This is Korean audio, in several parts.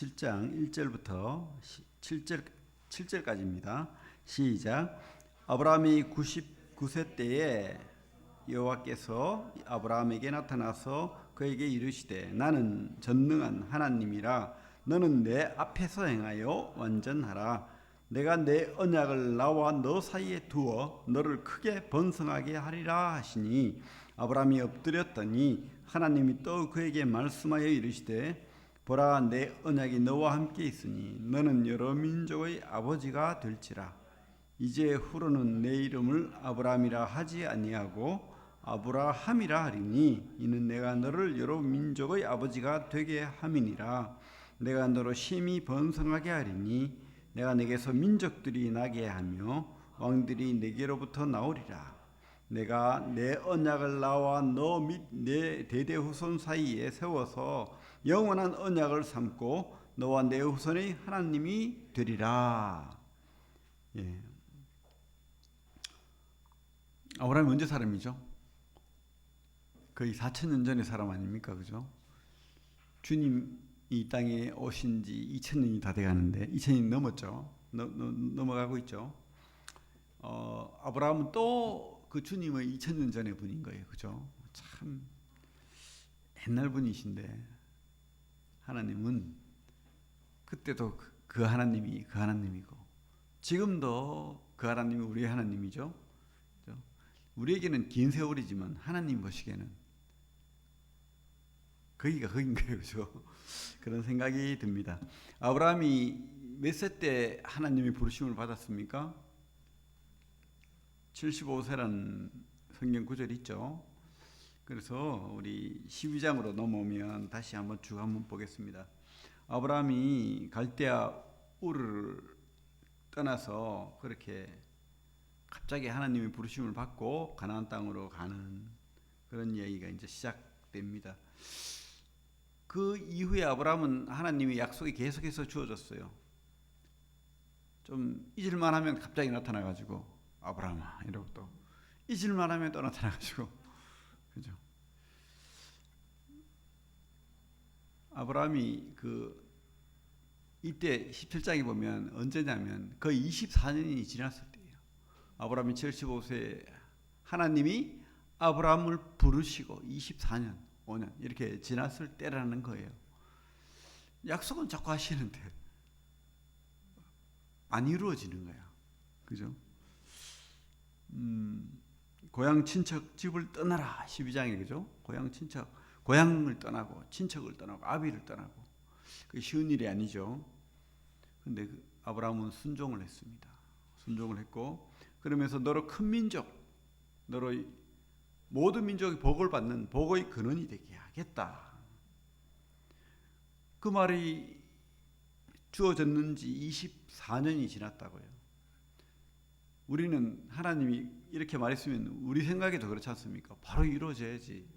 7장 1절부터 7절까지입니다. 시작. 아브라함이 99세 때에 여호와께서 아브라함에게 나타나서 그에게 이르시되 나는 전능한 하나님이라 너는 내 앞에서 행하여 완전하라. 내가 내 언약을 나와 너 사이에 두어 너를 크게 번성하게 하리라 하시니 아브라함이 엎드렸더니 하나님이 또 그에게 말씀하여 이르시되 보라, 내 언약이 너와 함께 있으니 너는 여러 민족의 아버지가 될지라. 이제 후로는 내 이름을 아브라함이라 하지 아니하고 아브라함이라 하리니 이는 내가 너를 여러 민족의 아버지가 되게 함이니라. 내가 너로 심히 번성하게 하리니 내가 내게서 민족들이 나게 하며 왕들이 내게로부터 나오리라. 내가 내 언약을 나와 너 및 내 대대 후손 사이에 세워서 영원한 언약을 삼고 너와 내 후손의 하나님이 되리라. 예. 아브라함이 언제 사람이죠? 거의 4,000년 전의 사람 아닙니까? 그죠? 주님이 이 땅에 오신 지 2,000년이 다 돼가는데 2,000년이 넘었죠. 넘어가고 있죠. 아브라함은 또 그 주님의 2,000년 전의 분인 거예요. 그죠? 참 옛날 분이신데 하나님은 그때도 그 하나님이 그 하나님이고 지금도 그 하나님이 우리의 하나님이죠. 그죠? 우리에게는 긴 세월이지만 하나님 보시기에는 거기가 거긴 거예요. 그죠? 그런 생각이 듭니다. 아브라함이 몇 세 때 하나님의 부르심을 받았습니까? 75세라는 성경 구절이 있죠. 그래서 우리 12장으로 넘어오면 다시 한번 쭉 한번 보겠습니다. 아브라함이 갈대아 우르를 떠나서 그렇게 갑자기 하나님의 부르심을 받고 가나안 땅으로 가는 그런 이야기가 이제 시작됩니다. 그 이후에 아브라함은 하나님의 약속이 계속해서 주어졌어요. 좀 잊을만 하면 갑자기 나타나가지고 아브라함아 이러고 또 잊을만 하면 또 나타나가지고 그죠? 아브라함이 이때 17장에 보면 언제냐면 거의 24년이 지났을 때예요. 아브라함이 75세 하나님이 아브라함을 부르시고 24년 5년 이렇게 지났을 때라는 거예요. 약속은 자꾸 하시는데 안 이루어지는 거야. 그죠? 고향 친척 집을 떠나라 12장에 그죠? 고향 친척 고향을 떠나고 친척을 떠나고 아비를 떠나고 그게 쉬운 일이 아니죠. 근데 아브라함은 순종을 했습니다. 순종을 했고 그러면서 너로 큰 민족 너로 모든 민족이 복을 받는 복의 근원이 되게 하겠다. 그 말이 주어졌는지 24년이 지났다고요. 우리는 하나님이 이렇게 말했으면 우리 생각에도 그렇지 않습니까? 바로 이루어져야지.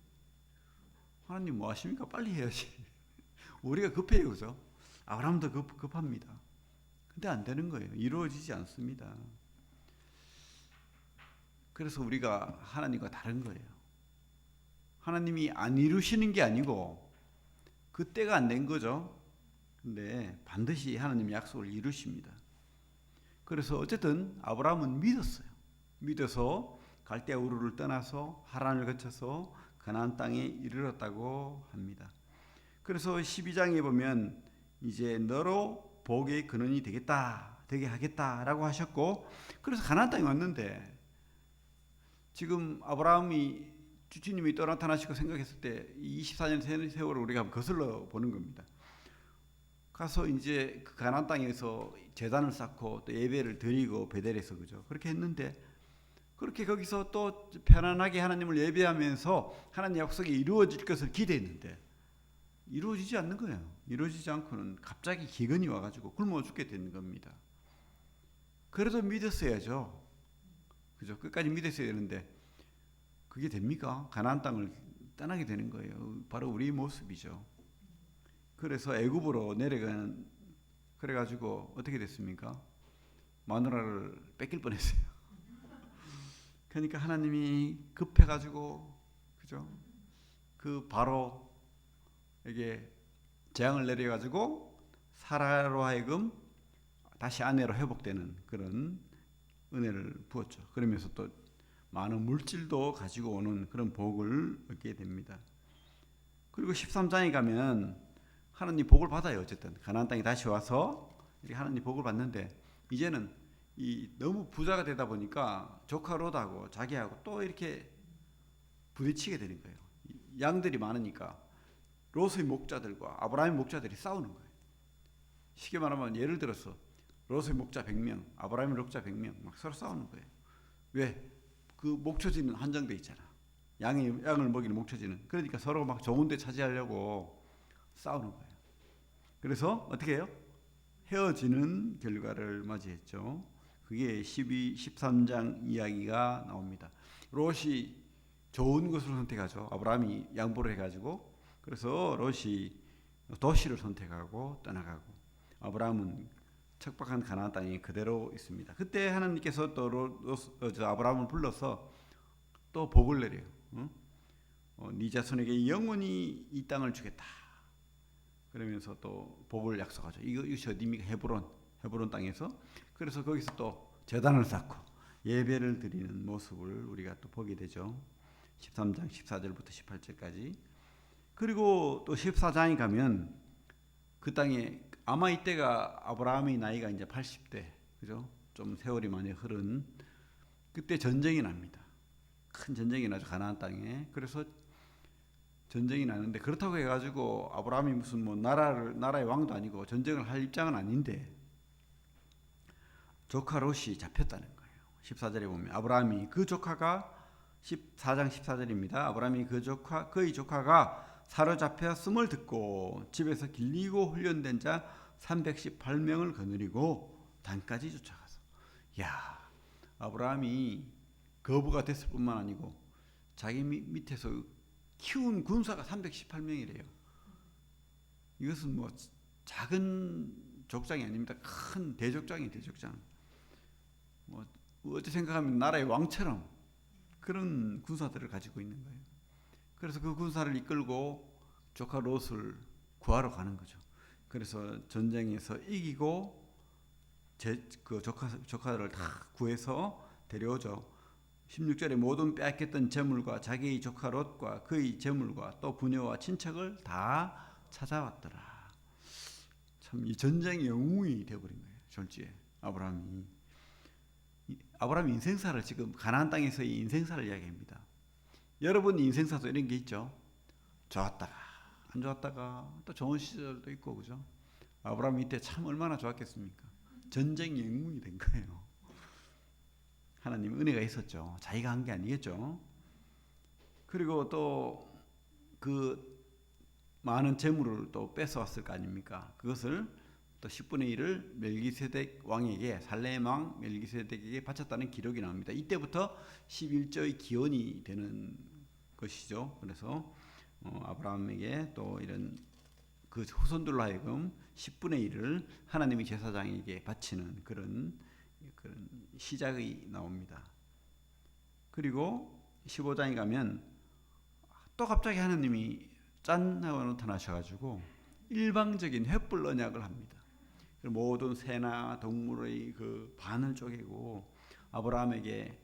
하나님 뭐 하십니까? 빨리 해야지. 우리가 급해요. 그죠? 아브라함도 급합니다. 근데 안 되는 거예요. 이루어지지 않습니다. 그래서 우리가 하나님과 다른 거예요. 하나님이 안 이루시는 게 아니고 그때가 안 된 거죠. 근데 반드시 하나님 약속을 이루십니다. 그래서 어쨌든 아브라함은 믿었어요. 믿어서 갈대아 우르를 떠나서 하란을 거쳐서 가나안 땅에 이르렀다고 합니다. 그래서 12장에 보면 이제 너로 복의 근원이 되겠다, 되게 하겠다라고 하셨고 그래서 가나안 땅에 왔는데 지금 아브라함이 주님이 또 나타나시고 생각했을 때 24년 세월을 우리가 한번 거슬러 보는 겁니다. 가서 이제 그 가나안 땅에서 제단을 쌓고 또 예배를 드리고 베델에서 그죠? 그렇게 했는데 그렇게 거기서 또 편안하게 하나님을 예배하면서 하나님 약속이 이루어질 것을 기대했는데 이루어지지 않는 거예요. 이루어지지 않고는 갑자기 기근이 와가지고 굶어 죽게 되는 겁니다. 그래도 믿었어야죠. 그죠? 끝까지 믿었어야 되는데 그게 됩니까? 가나안 땅을 떠나게 되는 거예요. 바로 우리 모습이죠. 그래서 애굽으로 내려가는 그래가지고 어떻게 됐습니까? 마누라를 뺏길 뻔했어요. 그러니까 하나님이 급해가지고 그죠? 그 바로에게 재앙을 내려가지고 사라로 하여금 다시 아내로 회복되는 그런 은혜를 부었죠. 그러면서 또 많은 물질도 가지고 오는 그런 복을 얻게 됩니다. 그리고 13장에 가면 하나님 복을 받아요. 어쨌든 가나안 땅에 다시 와서 이렇게 하나님 복을 받는데 이제는 이 너무 부자가 되다 보니까 조카 롯하고 자기하고 또 이렇게 부딪히게 되는 거예요. 양들이 많으니까 롯의 목자들과 아브라함의 목자들이 싸우는 거예요. 쉽게 말하면 예를 들어서 롯의 목자 100명, 아브라함의 목자 100명 막 서로 싸우는 거예요. 왜? 그 목초지는 한정돼 있잖아. 양을 먹이는 목초지는. 그러니까 서로 막 좋은 데 차지하려고 싸우는 거예요. 그래서 어떻게 해요? 헤어지는 결과를 맞이했죠. 그게 13장 이야기가 나옵니다. 롯이 좋은 것을 선택하죠. 아브라함이 양보를 해가지고. 그래서 롯이 도시를 선택하고 떠나가고 아브라함은 척박한 가나안 땅에 그대로 있습니다. 그때 하나님께서 또 아브라함을 불러서 또 복을 내려요. 네 자손에게 영원히 이 땅을 주겠다. 그러면서 또 복을 약속하죠. 이것이 어디입니까? 헤브론 땅에서. 그래서 거기서 또 제단을 쌓고 예배를 드리는 모습을 우리가 또 보게 되죠. 13장 14절부터 18절까지. 그리고 또 14장에 가면 그 땅에 아마 이때가 아브라함의 나이가 이제 80대, 그죠? 좀 세월이 많이 흐른 그때 전쟁이 납니다. 큰 전쟁이 나죠. 가나안 땅에. 그래서 전쟁이 나는데 그렇다고 해가지고 아브라함이 무슨 뭐 나라의 왕도 아니고 전쟁을 할 입장은 아닌데 조카 롯이 잡혔다는 거예요. 14절에 보면 아브라함이 그 조카가 14장 14절입니다. 아브라함이 그의 조카가 사로잡혔음을 듣고 집에서 길리고 훈련된 자 318명을 거느리고 단까지 쫓아가서 야 아브라함이 거부가 됐을 뿐만 아니고 자기 밑에서 키운 군사가 318명이래요. 이것은 뭐 작은 족장이 아닙니다. 큰 대족장이 대족장. 뭐 어찌 생각하면 나라의 왕처럼 그런 군사들을 가지고 있는 거예요. 그래서 그 군사를 이끌고 조카 롯을 구하러 가는 거죠. 그래서 전쟁에서 이기고 그 조카들을 다 구해서 데려오죠. 16절에 모든 빼앗겼던 재물과 자기의 조카 롯과 그의 재물과 또 부녀와 친척을 다 찾아왔더라. 참 이 전쟁의 영웅이 되어버린 거예요. 졸지에 아브라함이 인생사를 지금 가나안 땅에서의 인생사를 이야기합니다. 여러분 인생사도 이런 게 있죠. 좋았다가 안 좋았다가 또 좋은 시절도 있고 그죠. 아브라함이 이때 참 얼마나 좋았겠습니까. 전쟁 영웅이 된 거예요. 하나님 은혜가 있었죠. 자기가 한 게 아니겠죠. 그리고 또 그 많은 재물을 또 뺏어왔을 거 아닙니까. 그것을 또 10분의 1을 멜기세덱 왕에게 살렘 왕 멜기세덱에게 바쳤다는 기록이 나옵니다. 이때부터 11조의 기원이 되는 것이죠. 그래서 아브라함에게 또 이런 그 후손들로 하여금 10분의 1을 하나님의 제사장에게 바치는 그런 시작이 나옵니다. 그리고 15장에 가면 또 갑자기 하나님이 짠 하고 나타나셔가지고 일방적인 횃불 언약을 합니다. 모든 새나 동물의 그 반을 쪼개고 아브라함에게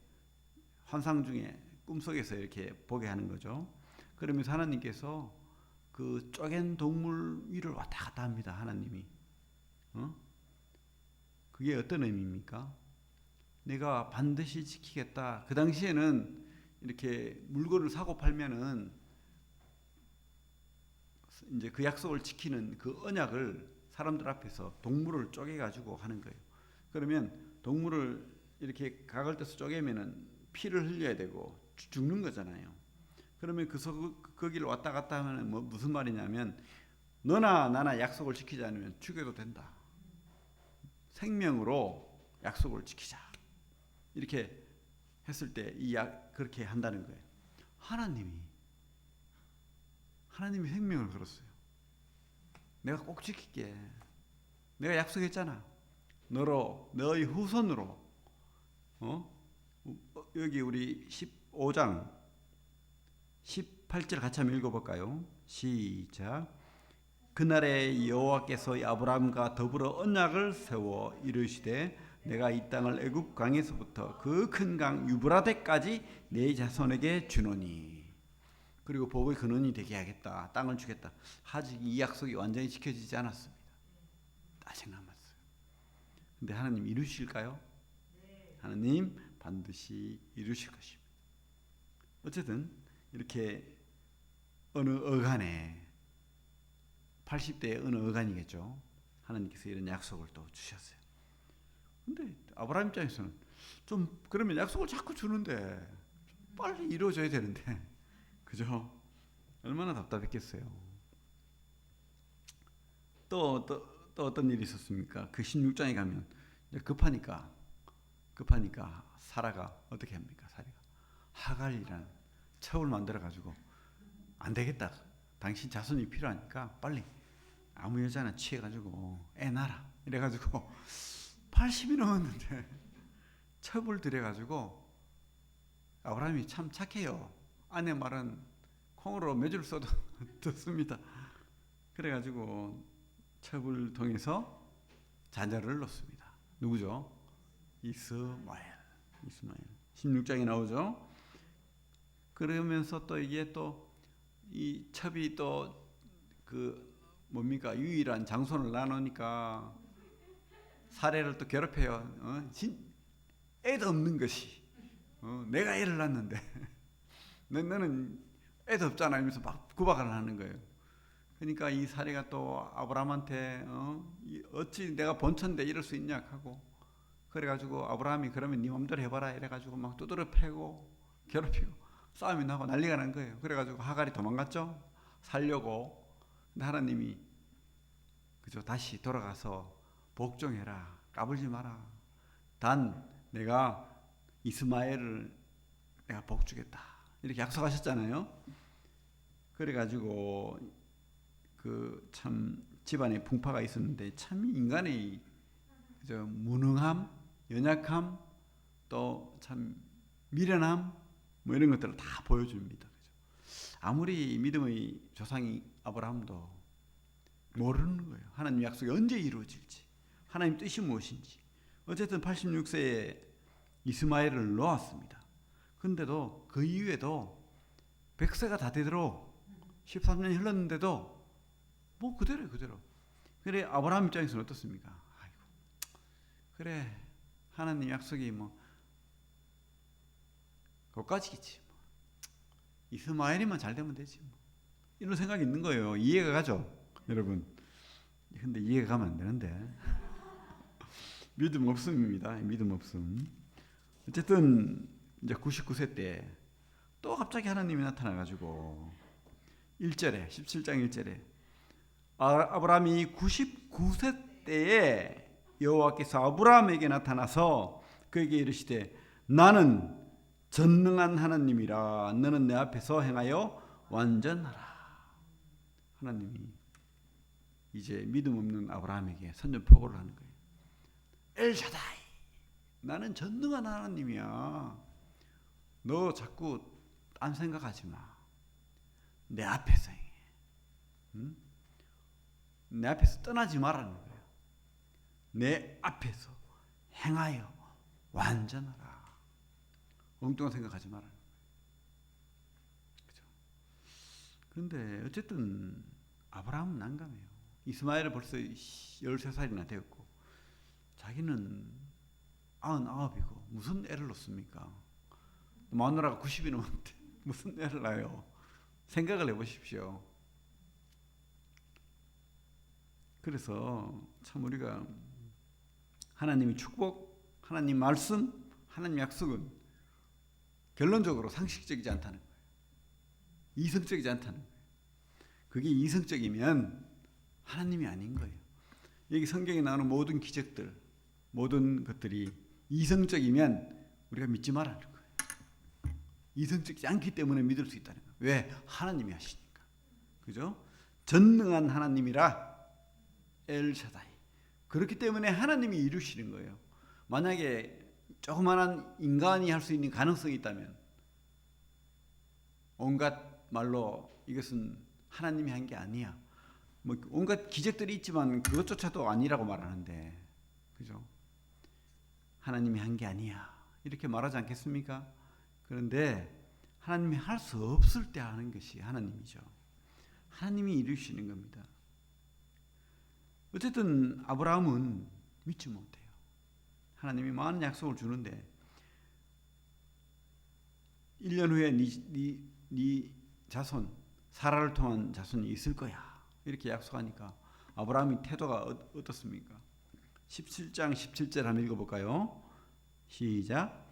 환상 중에 꿈속에서 이렇게 보게 하는 거죠. 그러면서 하나님께서 그 쪼갠 동물 위를 왔다 갔다 합니다. 하나님이. 그게 어떤 의미입니까? 내가 반드시 지키겠다. 그 당시에는 이렇게 물건을 사고 팔면은 이제 그 약속을 지키는 그 언약을 사람들 앞에서 동물을 쪼개가지고 하는 거예요. 그러면 동물을 이렇게 각을 떼서 쪼개면은 피를 흘려야 되고 죽는 거잖아요. 그러면 거기를 왔다 갔다 하면 뭐 무슨 말이냐면 너나 나나 약속을 지키지 않으면 죽여도 된다. 생명으로 약속을 지키자. 이렇게 했을 때 그렇게 한다는 거예요. 하나님이 생명을 걸었어요. 내가 꼭 지킬게. 내가 약속했잖아. 너의 후손으로. 여기 우리 15장 18절 같이 한번 읽어볼까요? 시작. 그날에 여호와께서 아브라함과 더불어 언약을 세워 이르시되 내가 이 땅을 애굽 강에서부터 그 큰 강 유브라데까지 내 자손에게 주노니. 그리고 복의 근원이 되게 하겠다. 땅을 주겠다. 아직 이 약속이 완전히 지켜지지 않았습니다. 아직 남았어요. 근데 하나님 이루실까요? 하나님 반드시 이루실 것입니다. 어쨌든 이렇게 어느 어간에 80대의 어느 어간이겠죠. 하나님께서 이런 약속을 또 주셨어요. 근데 아브라함 입장에서는 좀 그러면 약속을 자꾸 주는데 빨리 이루어져야 되는데 그죠? 얼마나 답답했겠어요. 또 어떤 일이 있었습니까? 그 16장에 가면 급하니까 사라가 어떻게 합니까? 사라가 하갈이라는 첩을 만들어 가지고 안 되겠다. 당신 자손이 필요하니까 빨리 아무 여자나 취해 가지고 애 낳아라. 이래 가지고 80이 넘었는데 첩을 들여 가지고 아브라함이 참 착해요. 아내 말은 콩으로 몇 줄 써도 듣습니다. 그래 가지고 첩을 통해서 자녀를 놓습니다. 누구죠? 이스마엘. 16장에 나오죠. 그러면서 또 이게 또 이 첩이 또 그 뭡니까 유일한 장손을 나누니까 사례를 또 괴롭혀요. 애도 없는 것이 내가 애를 낳는데 너는 애도 없잖아 이러면서 막 구박을 하는 거예요. 그러니까 이 사례가 또 아브라함한테 어찌 내가 본처인데 이럴 수 있냐 하고 그래가지고 아브라함이 그러면 네 맘대로 해봐라 이래가지고 막 두드려 패고 괴롭히고 싸움이 나고 난리가 난 거예요. 그래가지고 하갈이 도망갔죠. 살려고. 근데 하나님이 그죠 다시 돌아가서 복종해라. 까불지 마라. 단 내가 이스마엘을 내가 복 주겠다. 이렇게 약속하셨잖아요. 그래가지고 그 참 집안에 풍파가 있었는데 참 인간의 그죠 무능함, 연약함, 또 참 미련함 뭐 이런 것들을 다 보여줍니다. 그죠? 아무리 믿음의 조상이 아브라함도 모르는 거예요. 하나님 약속이 언제 이루어질지, 하나님 뜻이 무엇인지. 어쨌든 86세에 이스마엘을 놓았습니다. 근데도 그 이후에도 100세가 다 되도록 13년이 흘렀는데도 뭐 그대로. 그래 아브라함 입장에서는 어떻습니까? 아이고, 그래 하나님 약속이 뭐 거기까지겠지. 뭐. 이스마엘이만 잘 되면 되지. 뭐. 이런 생각이 있는 거예요. 이해가 가죠, 여러분. 근데 이해가 가면 안 되는데 믿음 없음입니다. 믿음 없음. 어쨌든 이제 99세 때 또 갑자기 하나님이 나타나가지고 1절에 17장 1절에 아브라함이 99세 때에 여호와께서 아브라함에게 나타나서 그에게 이르시되 나는 전능한 하나님이라 너는 내 앞에서 행하여 완전하라. 하나님이 이제 믿음 없는 아브라함에게 선전포고를 하는 거예요. 엘샤다이 나는 전능한 하나님이야. 너 자꾸 딴 생각하지 마. 내 앞에서 행해. 응? 내 앞에서 떠나지 말라는 거예요. 내 앞에서 행하여 완전하라. 엉뚱한 생각하지 말라는 거예요. 그죠? 그런데 어쨌든 아브라함은 난감해요. 이스마엘은 벌써 13살이나 되었고 자기는 99이고 무슨 애를 낳습니까? 마누라가 90이 넘었는데 무슨 애를 낳아요? 생각을 해보십시오. 그래서 참 우리가 하나님의 축복, 하나님 말씀, 하나님 약속은 결론적으로 상식적이지 않다는 거예요. 이성적이지 않다는 거예요. 그게 이성적이면 하나님이 아닌 거예요. 여기 성경에 나오는 모든 기적들, 모든 것들이 이성적이면 우리가 믿지 말라는 거예요. 이성적이지 않기 때문에 믿을 수 있다는 거예요. 왜? 하나님이 하시니까. 그죠? 전능한 하나님이라 엘샤다이. 그렇기 때문에 하나님이 이루시는 거예요. 만약에 조그만한 인간이 할 수 있는 가능성이 있다면 온갖 말로 이것은 하나님이 한 게 아니야. 뭐 온갖 기적들이 있지만 그것조차도 아니라고 말하는데, 그죠? 하나님이 한 게 아니야 이렇게 말하지 않겠습니까? 그런데 하나님이 할 수 없을 때 하는 것이 하나님이죠. 하나님이 이루시는 겁니다. 어쨌든 아브라함은 믿지 못해요. 하나님이 많은 약속을 주는데 1년 후에 네 자손 사라를 통한 자손이 있을 거야 이렇게 약속하니까 아브라함의 태도가 어떻습니까? 17장 17절 한번 읽어볼까요? 시작.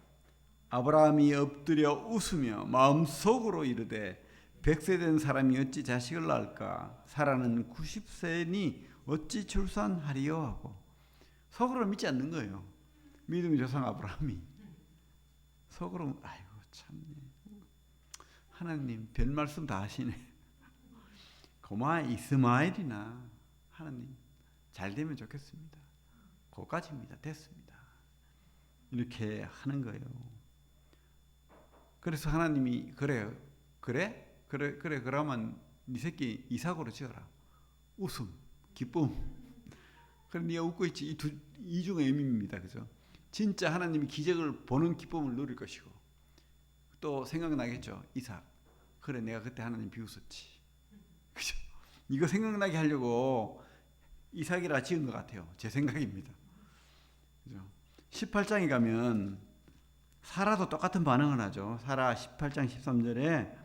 아브라함이 엎드려 웃으며 마음속으로 이르되 100세 된 사람이 어찌 자식을 낳을까? 사라는 90세니 어찌 출산하리요? 하고 속으로 믿지 않는 거예요. 믿음의 조상 아브라함이 속으로 아이고 참 하나님 별 말씀 다 하시네. 고마 이스마엘이나 하나님 잘 되면 좋겠습니다. 거기까지입니다. 됐습니다. 이렇게 하는 거예요. 그래서 하나님이 그래 그러면 네 새끼 이삭으로 지어라. 웃음, 기쁨. 그래 네가 웃고 있지. 이중의 의미입니다. 그죠? 진짜 하나님이 기적을 보는 기쁨을 누릴 것이고 또 생각나겠죠. 이삭. 그래 내가 그때 하나님 비웃었지. 그죠? 이거 생각나게 하려고 이삭이라 지은 것 같아요. 제 생각입니다. 그죠? 18장에 가면 사라도 똑같은 반응을 하죠. 사라 18장 13절에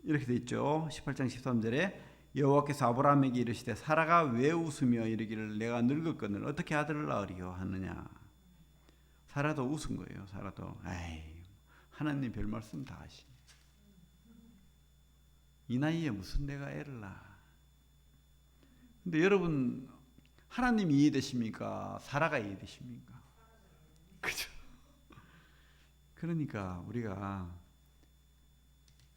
이렇게 돼 있죠. 18장 13절에 여호와께서 아브라함에게 이르시되 사라가 왜 웃으며 이르기를 내가 늙었거늘 어떻게 아들을 낳으리요 하느냐. 사라도 웃은 거예요. 사라도 에이 하나님 별 말씀 다 하시. 이 나이에 무슨 내가 애를 낳아. 근데 여러분 하나님이 이해되십니까? 사라가 이해되십니까? 그죠? 그러니까 우리가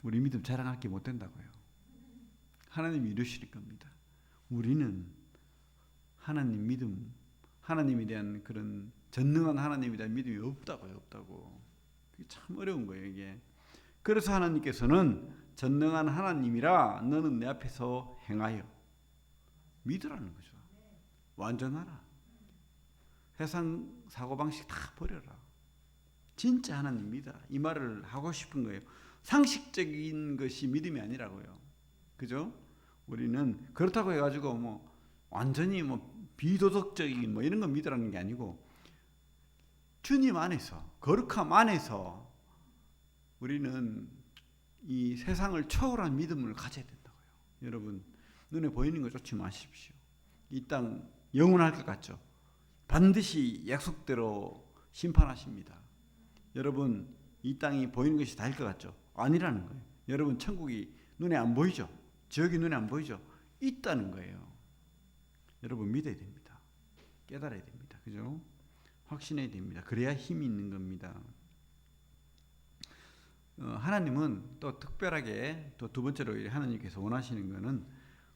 우리 믿음 자랑할 게 못 된다고요. 하나님이 이루실 겁니다. 우리는 하나님 믿음, 하나님에 대한 그런 전능한 하나님에 대한 믿음이 없다고요. 없다고. 그게 참 어려운 거예요. 이게. 그래서 하나님께서는 전능한 하나님이라 너는 내 앞에서 행하여 믿으라는 거죠. 완전하라. 세상 사고방식 다 버려라. 진짜 하나님 믿어라. 이 말을 하고 싶은 거예요. 상식적인 것이 믿음이 아니라고요. 그죠? 우리는 그렇다고 해가지고 뭐 완전히 뭐 비도덕적인 뭐 이런 거 믿으라는 게 아니고 주님 안에서 거룩함 안에서 우리는 이 세상을 초월한 믿음을 가져야 된다고요. 여러분 눈에 보이는 거 쫓지 마십시오. 이 땅 영원할 것 같죠? 반드시 약속대로 심판하십니다. 여러분 이 땅이 보이는 것이 다일 것 같죠? 아니라는 거예요. 여러분 천국이 눈에 안 보이죠? 지옥이 눈에 안 보이죠? 있다는 거예요. 여러분 믿어야 됩니다. 깨달아야 됩니다. 그죠? 확신해야 됩니다. 그래야 힘이 있는 겁니다. 하나님은 또 특별하게 또 두 번째로 하나님께서 원하시는 것은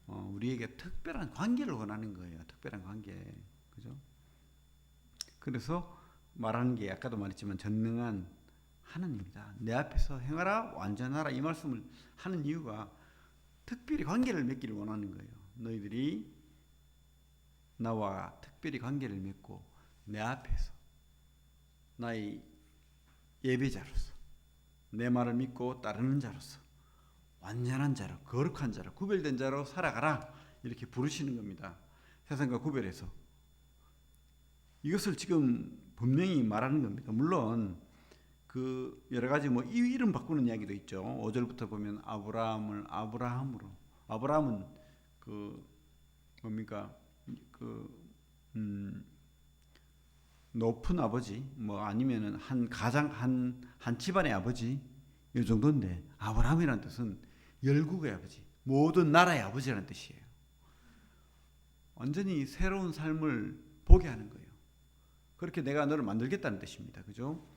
우리에게 특별한 관계를 원하는 거예요. 특별한 관계. 그죠? 그래서 말하는 게 아까도 말했지만 전능한 하나님이다. 내 앞에서 행하라 완전하라 이 말씀을 하는 이유가 특별히 관계를 맺기를 원하는 거예요. 너희들이 나와 특별히 관계를 맺고 내 앞에서 나의 예배자로서 내 말을 믿고 따르는 자로서 완전한 자로 거룩한 자로 구별된 자로 살아가라 이렇게 부르시는 겁니다. 세상과 구별해서 이것을 지금 분명히 말하는 겁니다. 물론 그 여러 가지 뭐 이름 바꾸는 이야기도 있죠. 5절부터 보면 아브라함을 아브라함으로 아브라함은 그 뭡니까 그 높은 아버지 뭐 아니면은 한 가장 한 집안의 아버지 이 정도인데 아브라함이라는 뜻은 열국의 아버지 모든 나라의 아버지라는 뜻이에요. 완전히 새로운 삶을 보게 하는 거예요. 그렇게 내가 너를 만들겠다는 뜻입니다. 그죠?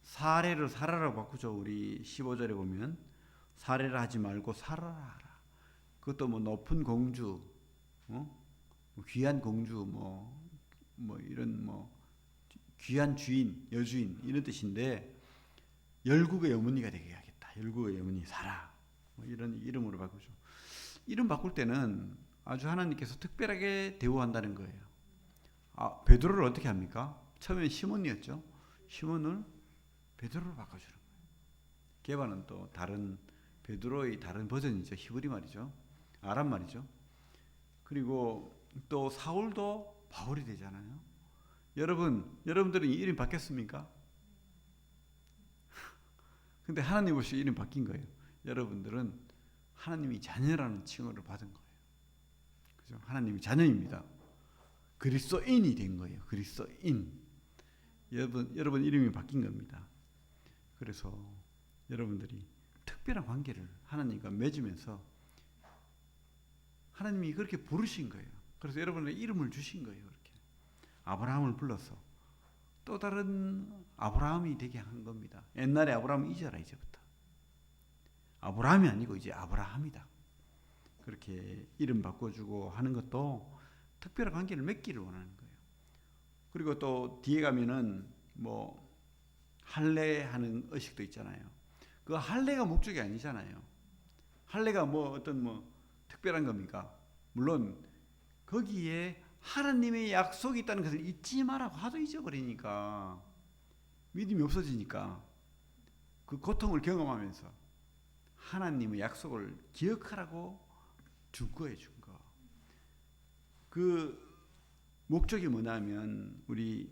사례를 사라라고 바꾸죠. 우리 15절에 보면 사례를 하지 말고 사라라 하라. 그것도 뭐 높은 공주, 귀한 공주, 뭐 이런 뭐 귀한 주인, 여주인 이런 뜻인데 열국의 어머니가 되게 하겠다. 열국의 어머니 사라. 뭐 이런 이름으로 바꾸죠. 이름 바꿀 때는 아주 하나님께서 특별하게 대우한다는 거예요. 베드로를 어떻게 합니까? 처음엔 시몬이었죠. 시몬을 베드로로 바꿔주는 거예요. 게바는 또 다른 베드로의 다른 버전이죠. 히브리 말이죠. 아람 말이죠. 그리고 또 사울도 바울이 되잖아요. 여러분들은 이름 바뀌었습니까? 근데 하나님 보시고 이름 바뀐 거예요. 여러분들은 하나님이 자녀라는 칭호를 받은 거예요. 그죠? 하나님이 자녀입니다. 그리스도인이 된 거예요. 그리스도인. 여러분 이름이 바뀐 겁니다. 그래서 여러분들이 특별한 관계를 하나님과 맺으면서 하나님이 그렇게 부르신 거예요. 그래서 여러분의 이름을 주신 거예요. 그렇게 아브라함을 불러서 또 다른 아브라함이 되게 한 겁니다. 옛날에 아브라함은 잊어라 이제부터. 아브라함이 아니고 이제 아브라함이다. 그렇게 이름 바꿔주고 하는 것도 특별한 관계를 맺기를 원하는 거예요. 그리고 또 뒤에 가면은 뭐 할례하는 의식도 있잖아요. 그 할례가 목적이 아니잖아요. 할례가 뭐 어떤 뭐 특별한 겁니까? 물론 거기에 하나님의 약속이 있다는 것을 잊지 마라고 하도 잊어버리니까 믿음이 없어지니까 그 고통을 경험하면서 하나님의 약속을 기억하라고 준 거예요. 준 거. 그 목적이 뭐냐면 우리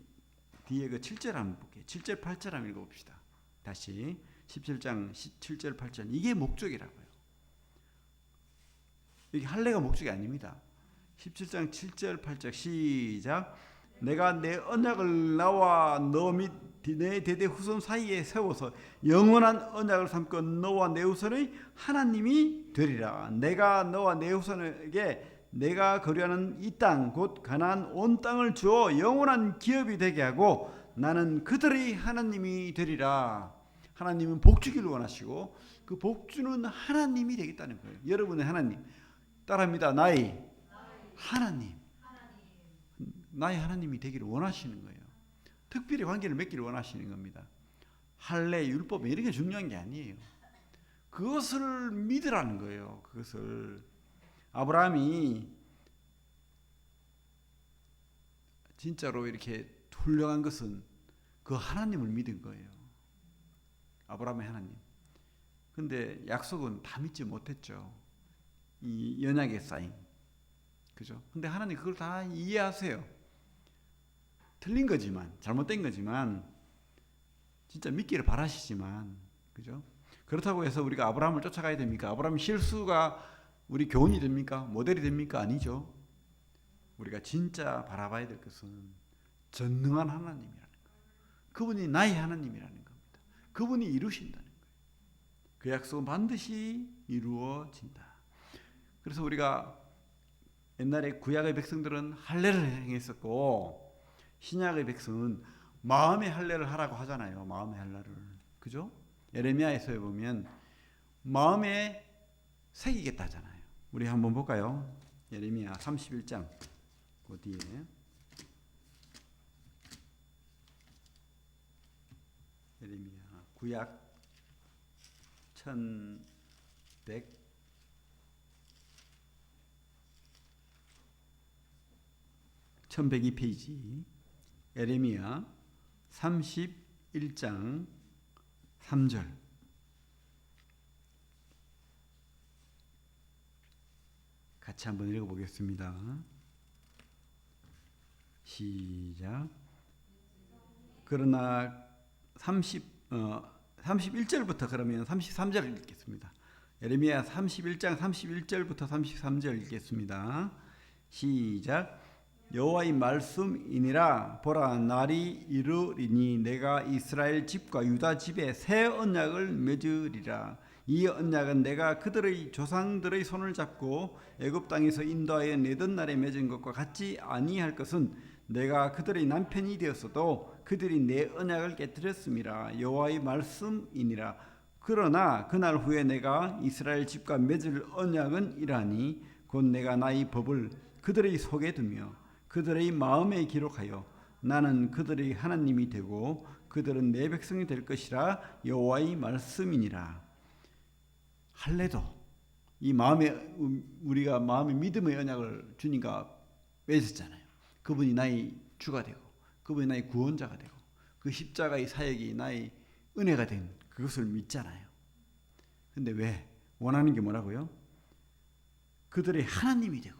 뒤에 그 7절 한번 볼게요. 7절 8절 한번 읽어봅시다. 다시 17장 7절 8절 이게 목적이라고요. 이게 할례가 목적이 아닙니다. 17장 7절 8절 시작. 내가 내 언약을 나와 너 및 내 대대 후손 사이에 세워서 영원한 언약을 삼고 너와 내 후손의 하나님이 되리라. 내가 너와 내 후손에게 내가 거류하는 이 땅 곧 가나안 온 땅을 주어 영원한 기업이 되게 하고 나는 그들의 하나님이 되리라. 하나님은 복 주기를 원하시고 그 복 주는 하나님이 되겠다는 거예요. 여러분의 하나님. 따라합니다. 나의 하나님. 나의 하나님이 되기를 원하시는 거예요. 특별히 관계를 맺기를 원하시는 겁니다. 할례, 율법 이런 게 중요한 게 아니에요. 그것을 믿으라는 거예요. 그것을. 아브라함이 진짜로 이렇게 훌륭한 것은 그 하나님을 믿은 거예요. 아브라함의 하나님. 근데 약속은 다 믿지 못했죠. 이 연약의 사인. 그죠? 근데 하나님 그걸 다 이해하세요. 틀린 거지만, 잘못된 거지만, 진짜 믿기를 바라시지만, 그죠? 그렇다고 해서 우리가 아브라함을 쫓아가야 됩니까? 아브라함 실수가 우리 교훈이 됩니까? 모델이 됩니까? 아니죠. 우리가 진짜 바라봐야 될 것은 전능한 하나님이라는 거예요. 그분이 나의 하나님이라는 겁니다. 그분이 이루신다는 거예요. 그 약속은 반드시 이루어진다. 그래서 우리가 옛날에 구약의 백성들은 할례를 행했었고 신약의 백성은 마음의 할례를 하라고 하잖아요. 마음의 할례를. 그죠? 예레미야에서 보면 마음에 새기겠다 하잖아요. 우리 한번 볼까요? 예레미야 31장 그 뒤에 예레미야 구약 1102페이지 예레미야 31장 3절 같이 한번 읽어보겠습니다. 시작. 그러나 31절부터 그러면 33절 읽겠습니다. 예레미야 31장 31절부터 33절 읽겠습니다. 시작. 여호와의 말씀이니라. 보라, 날이 이르리니 내가 이스라엘 집과 유다 집에 새 언약을 맺으리라. 이 언약은 내가 그들의 조상들의 손을 잡고 애굽 땅에서 인도하여 내던 날에 맺은 것과 같지 아니할 것은 내가 그들의 남편이 되었어도 그들이 내 언약을 깨뜨렸음이라. 여호와의 말씀이니라. 그러나 그날 후에 내가 이스라엘 집과 맺을 언약은 이라니 곧 내가 나의 법을 그들의 속에 두며 그들의 마음에 기록하여 나는 그들의 하나님이 되고 그들은 내 백성이 될 것이라. 여호와의 말씀이니라. 할례도 이 마음에 우리가 마음의 믿음의 언약을 주님과 맺었잖아요. 그분이 나의 주가 되고 그분이 나의 구원자가 되고 그 십자가의 사역이 나의 은혜가 된 그것을 믿잖아요. 근데 왜? 원하는 게 뭐라고요? 그들의 하나님이 되고.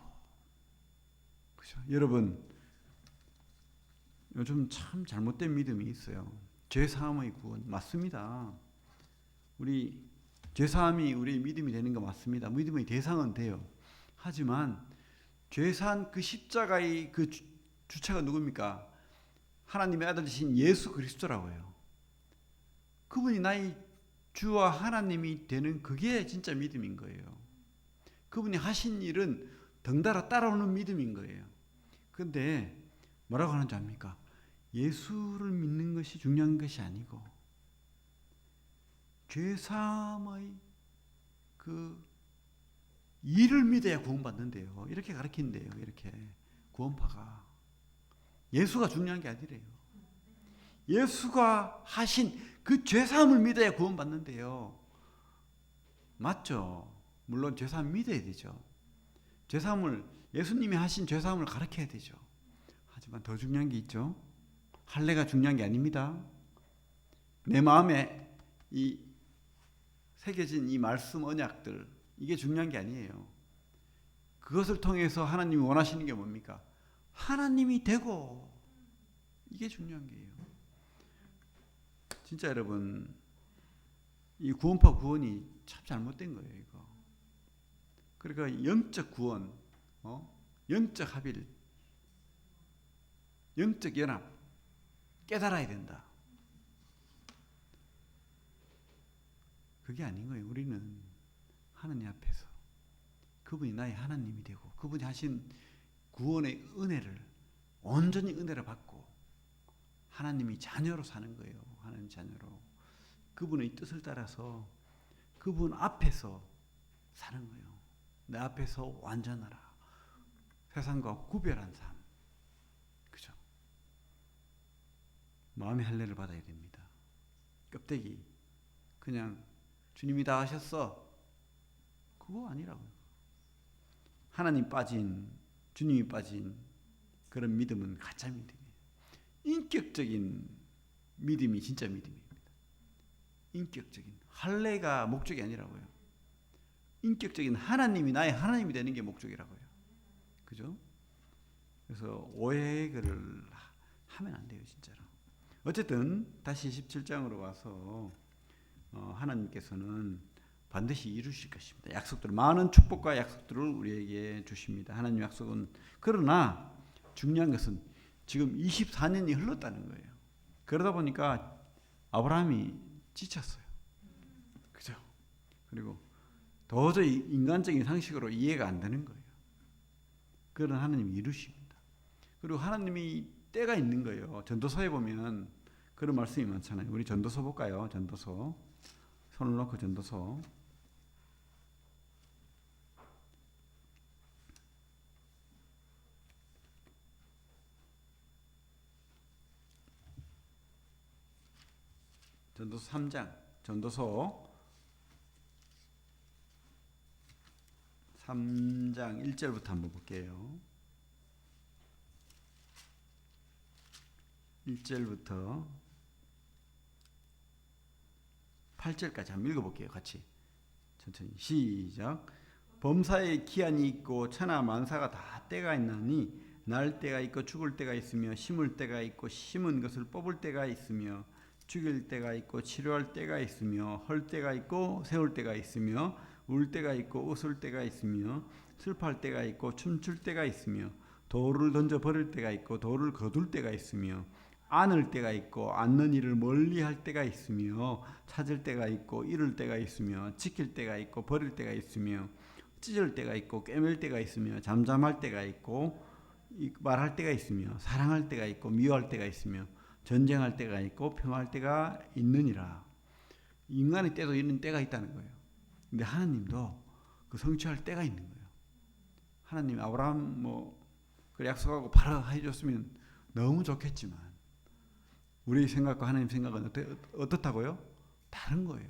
그죠? 여러분, 요즘 참 잘못된 믿음이 있어요. 죄사함의 구원 맞습니다. 우리 죄사함이 우리의 믿음이 되는 거 맞습니다. 믿음의 대상은 돼요. 하지만 죄사한 그 십자가의 그 주체가 누굽니까? 하나님의 아들이신 예수 그리스도라고요. 그분이 나의 주와 하나님이 되는 그게 진짜 믿음인 거예요. 그분이 하신 일은 덩달아 따라오는 믿음인 거예요. 그런데 뭐라고 하는지 압니까? 예수를 믿는 것이 중요한 것이 아니고 죄사함의 그 일을 믿어야 구원받는데요. 이렇게 가르친대요. 이렇게 구원파가. 예수가 중요한 게 아니래요. 예수가 하신 그 죄사함을 믿어야 구원받는데요. 맞죠? 물론 죄사함 믿어야 되죠. 죄사함을 예수님이 하신 죄사함을 가르쳐야 되죠. 하지만 더 중요한 게 있죠. 할례가 중요한 게 아닙니다. 내 마음에 이 새겨진 이 말씀 언약들 이게 중요한 게 아니에요. 그것을 통해서 하나님이 원하시는 게 뭡니까? 하나님이 되고 이게 중요한 게예요. 진짜 여러분 이 구원파 구원이 참 잘못된 거예요. 이거. 그러니까 영적 구원, 영적 합일, 영적 연합 깨달아야 된다. 그게 아닌 거예요. 우리는 하나님 앞에서 그분이 나의 하나님이 되고 그분이 하신 구원의 은혜를 온전히 은혜를 받고 하나님이 자녀로 사는 거예요. 하나님 자녀로. 그분의 뜻을 따라서 그분 앞에서 사는 거예요. 내 앞에서 완전하라. 세상과 구별한 삶. 그죠? 마음의 할례를 받아야 됩니다. 껍데기 그냥 주님이 다 하셨어. 그거 아니라고요. 하나님 빠진, 주님이 빠진 그런 믿음은 가짜 믿음이에요. 인격적인 믿음이 진짜 믿음입니다. 인격적인 할례가 목적이 아니라고요. 인격적인 하나님이 나의 하나님이 되는 게 목적이라고요. 그죠? 그래서 오해를 하면 안 돼요, 진짜로. 어쨌든 다시 17장으로 와서 하나님께서는 반드시 이루실 것입니다. 약속들, 많은 축복과 약속들을 우리에게 주십니다. 하나님 약속은. 그러나 중요한 것은 지금 24년이 흘렀다는 거예요. 그러다 보니까 아브라함이 지쳤어요. 그죠? 그리고 도저히 인간적인 상식으로 이해가 안 되는 거예요. 그런 하나님이 이루십니다. 그리고 하나님이 때가 있는 거예요. 전도서에 보면 그런 말씀이 많잖아요. 우리 전도서 볼까요? 전도서. 손을 놓고 전도서. 전도서 3장. 전도서 3장 1절부터 한번 볼게요. 1절부터 8절까지 한번 읽어볼게요. 같이 천천히 시작. 범사에 기한이 있고 천하 만사가 다 때가 있나니 날 때가 있고 죽을 때가 있으며 심을 때가 있고 심은 것을 뽑을 때가 있으며 죽일 때가 있고 치료할 때가 있으며 헐 때가 있고 세울 때가 있으며 울 때가 있고 웃을 때가 있으며 슬퍼할 때가 있고 춤출 때가 있으며 돌을 던져 버릴 때가 있고 돌을 거둘 때가 있으며 안을 때가 있고 안는 일을 멀리할 때가 있으며 찾을 때가 있고 잃을 때가 있으며 지킬 때가 있고 버릴 때가 있으며 찢을 때가 있고 꿰맬 때가 있으며 잠잠할 때가 있고 말할 때가 있으며 사랑할 때가 있고 미워할 때가 있으며 전쟁할 때가 있고 평화할 때가 있느니라. 인간의 때도 있는 때가 있다는 거예요. 근데 하나님도 그 성취할 때가 있는 거예요. 하나님 아브라함 그 약속하고 바로 해줬으면 너무 좋겠지만 우리 생각과 하나님 생각은 어떻다고요? 다른 거예요.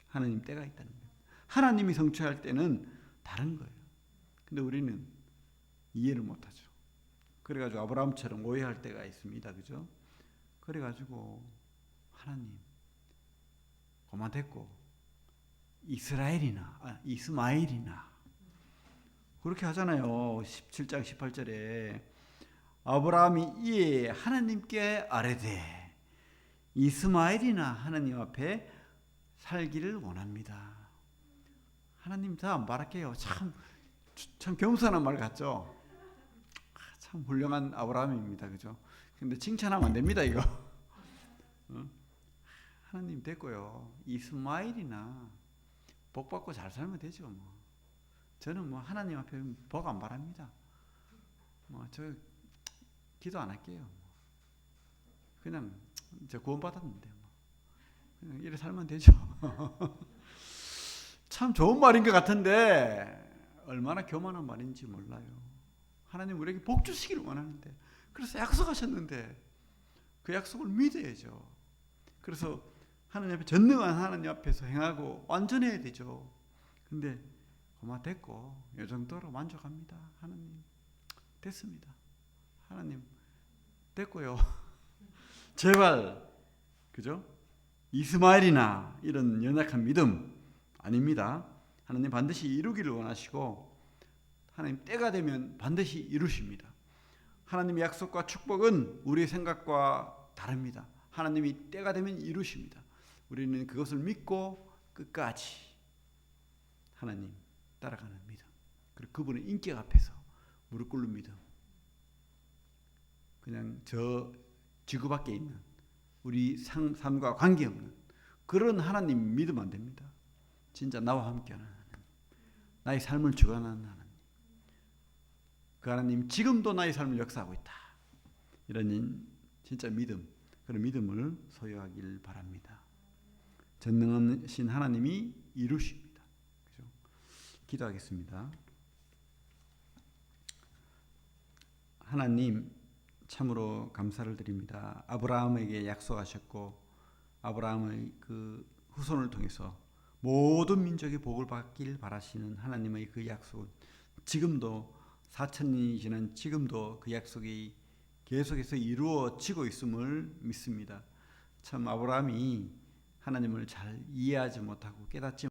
하나님 때가 있다는 거예요. 하나님이 성취할 때는 다른 거예요. 근데 우리는 이해를 못하죠. 그래가지고 아브라함처럼 오해할 때가 있습니다. 그죠? 그래가지고 하나님 그만 됐고 이스마일이나 그렇게 하잖아요. 17장 18절에 아브라함이 이에 하나님께 아뢰되 이스마일이나 하나님 앞에 살기를 원합니다. 하나님 다 안 바랄게요. 참 겸손한 말 같죠? 참 훌륭한 아브라함입니다. 그죠? 근데 칭찬하면 안 됩니다, 이거. 하나님 됐고요. 이스마일이나 복 받고 잘 살면 되죠, 뭐. 저는 뭐 하나님 앞에 복 안 바랍니다. 저 기도 안 할게요. 그냥 저 구원받았는데 그냥 이래 살면 되죠. 참 좋은 말인 것 같은데 얼마나 교만한 말인지 몰라요. 하나님 우리에게 복 주시기를 원하는데, 그래서 약속하셨는데 그 약속을 믿어야죠. 그래서 하나님 앞에, 전능한 하나님 앞에서 행하고 완전해야 되죠. 근데 그만 됐고 이 정도로 만족합니다. 하나님 됐습니다. 하나님 됐고요. 제발, 그죠? 이스마엘이나 이런 연약한 믿음 아닙니다. 하나님 반드시 이루기를 원하시고 하나님 때가 되면 반드시 이루십니다. 하나님의 약속과 축복은 우리의 생각과 다릅니다. 하나님이 때가 되면 이루십니다. 우리는 그것을 믿고 끝까지 하나님 따라가는 믿음, 그리고 그분의 인격 앞에서 무릎 꿇는 믿음, 그냥 저 지구 밖에 있는 우리 삶과 관계없는 그런 하나님 믿으면 안 됩니다. 진짜 나와 함께하는 하나님, 나의 삶을 주관하는 하나님, 그 하나님 지금도 나의 삶을 역사하고 있다. 이런 진짜 믿음, 그런 믿음을 소유하길 바랍니다. 전능하신 하나님이 이루십니다. 그죠? 기도하겠습니다. 하나님 참으로 감사를 드립니다. 아브라함에게 약속하셨고 아브라함의 그 후손을 통해서 모든 민족의 복을 받길 바라시는 하나님의 그 약속은 지금도 4,000년이 지난 지금도 그 약속이 계속해서 이루어지고 있음을 믿습니다. 참 아브라함이 하나님을 잘 이해하지 못하고 깨닫지